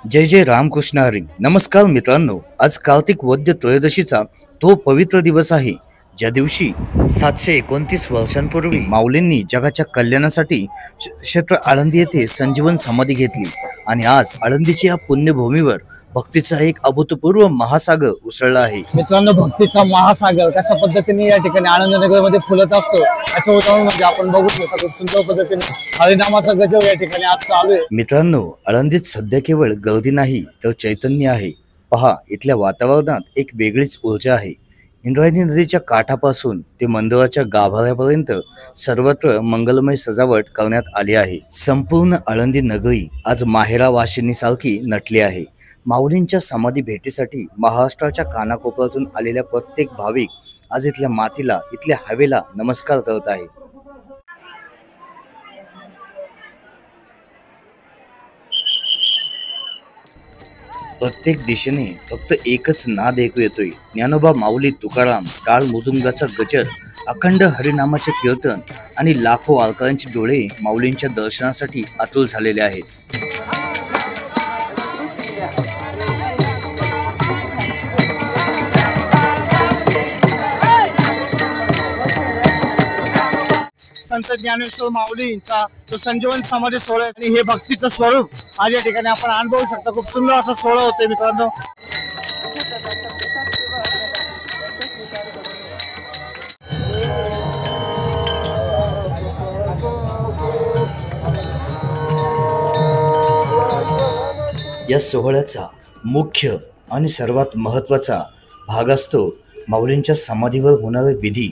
जय जय रामकृष्ण हरी. नमस्कार मित्रांनो, आज कार्तिक वद्य त्रयोदशीचा तो पवित्र दिवस आहे, ज्या दिवशी 729 वर्षांपूर्वी माऊलींनी जगाच्या कल्याणासाठी क्षेत्र आळंदी येथे संजीवन समाधी घेतली. आणि आज आळंदीच्या या पुण्यभूमीवर भक्तीचा एक अभूतपूर्व महासागर उसळला आहे. मित्रांनो, भक्तीचा महासागर कशा पद्धतीने या ठिकाणी आनंदनगर मध्ये फुलत असतो याचं उदाहरण म्हणजे आपण बघू शकतो. खूप सुंदर पद्धतीने हरिनामाचा गजर या ठिकाणी आज चालू आहे. मित्रांनो, आळंदीत सध्या केवळ गर्दी नाही तर चैतन्य आहे. पहा, इथल्या वातावरणात एक वेगळीच ऊर्जा आहे. इंद्रायणी नदीच्या काठापासून ते मंदिराच्या गाभाऱ्यापर्यंत सर्वत्र मंगलमय सजावट करण्यात आली आहे. संपूर्ण आळंदी नगरी आज माहेरा वाशिनीसारखी नटली आहे. माऊलींच्या समाधी भेटीसाठी महाराष्ट्राच्या कानाकोपऱ्यातून आलेल्या प्रत्येक भाविक आज इथल्या मातीला, इथल्या हवेला नमस्कार करत आहे. प्रत्येक दिशेने फक्त एकच नाद ऐकू येतोय. ज्ञानोबा माऊली तुकाराम, टाळ मृदुंगाचा गजर, अखंड हरिनामाचे कीर्तन आणि लाखो वारकऱ्यांचे डोळे माऊलींच्या दर्शनासाठी आतुर झालेले आहेत. संत ज्ञानेश्वर माऊलींचा जो संजीवन समाधी सोहळा आणि हे भक्तीचं स्वरूप आज या ठिकाणी आपण अनुभवू शकता. खूप सुंदर असा सोहळा होतोय मित्रांनो. या सोहळ्याचा मुख्य आणि सर्वात महत्त्वाचा भाग असतो माऊलींच्या समाधीवर होणारे विधी.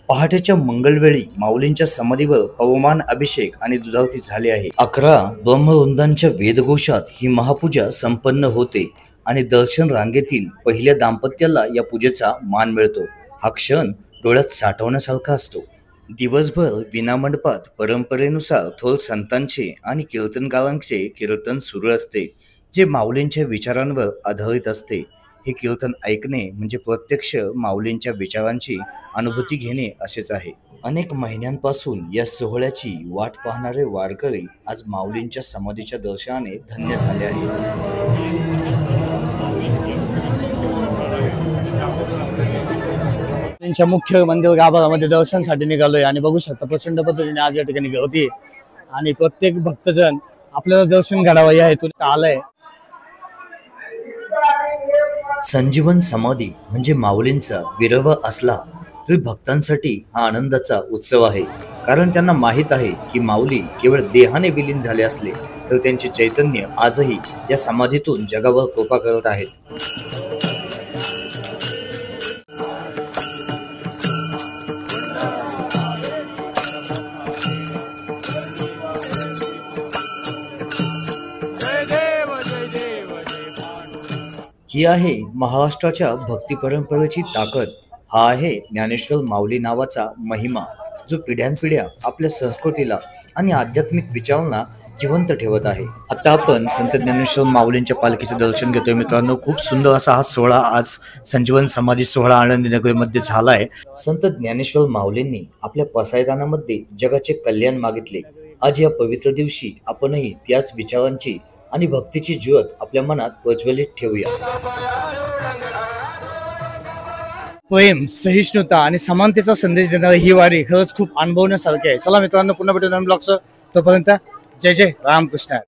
पहाटेच्या मंगलवेळी माऊलींच्या समाधीवर पवमान अभिषेक आणि दुधारती झाले आहे. 11 ब्रह्मवृंदांच्या वेदघोषात ही महापूजा संपन्न होते आणि दर्शन रांगेतील पहिल्या दाम्पत्याला या पूजेचा मान मिळतो. हा क्षण डोळ्यात साठवण्यासारखा असतो. दिवसभर विनामंडपात परंपरेनुसार थोर संतांचे आणि कीर्तनकारांचे कीर्तन सुरू असते, जे माऊलींच्या विचारांवर आधारित असते. हे कीर्तन ऐकणे म्हणजे प्रत्यक्ष माऊलींच्या विचारांची अनुभूती घेणे असेच आहे. अनेक महिन्यांपासून या सोहळ्याची वाट पाहणारे वारकरी आज माऊलींच्या समाधीच्या दर्शनाने धन्य झाले आहेत. त्यांच्या मुख्य मंदिर गाभाऱ्यामध्ये दर्शनासाठी निघालोय आणि बघू शकता प्रचंड पद्धतीने आज या ठिकाणी गर्दी आहे आणि प्रत्येक भक्तजन आपल्याला दर्शन घडावं या हेतून आलंय. संजीवन समाधी म्हणजे माऊलींचा विरह असला तरी भक्तांसाठी हा आनंदाचा उत्सव आहे. कारण त्यांना माहीत आहे की माऊली केवळ देहाने विलीन झाले असले तर त्यांचे चैतन्य आजही या समाधीतून जगावर कृपा करत आहेत. ही आहे महाराष्ट्राच्या भक्ती परंपरेची ताकद. हा आहे ज्ञानेश्वर माऊली नावाचा महिमा, जो पिढ्यानपिढ्या आपल्या संस्कृतीला आणि आध्यात्मिक विचारांना जिवंत ठेवत आहे. आता आपण संत ज्ञानेश्वर माऊलींच्या पालखीचे दर्शन घेतोय. मित्रांनो, खूप सुंदर असा हा सोहळा आज संजीवन समाधी सोहळा आळंदी नगरीमध्ये झाला आहे. संत ज्ञानेश्वर माऊलींनी आपल्या पसायदानामध्ये जगाचे कल्याण मागितले. आज या पवित्र दिवशी आपणही त्याच विचारांची आणि भक्तीची ज्योत आपल्या मनात प्रज्वलित ठेवूया. प्रेम, सहिष्णुता आणि समानतेचा संदेश देणारी ही वारी खरंच खूप अनुभवण्यासारखी आहे. चला मित्रांनो, पुन्हा भेटू नवीन ब्लॉगचं. तोपर्यंत जय जय रामकृष्ण.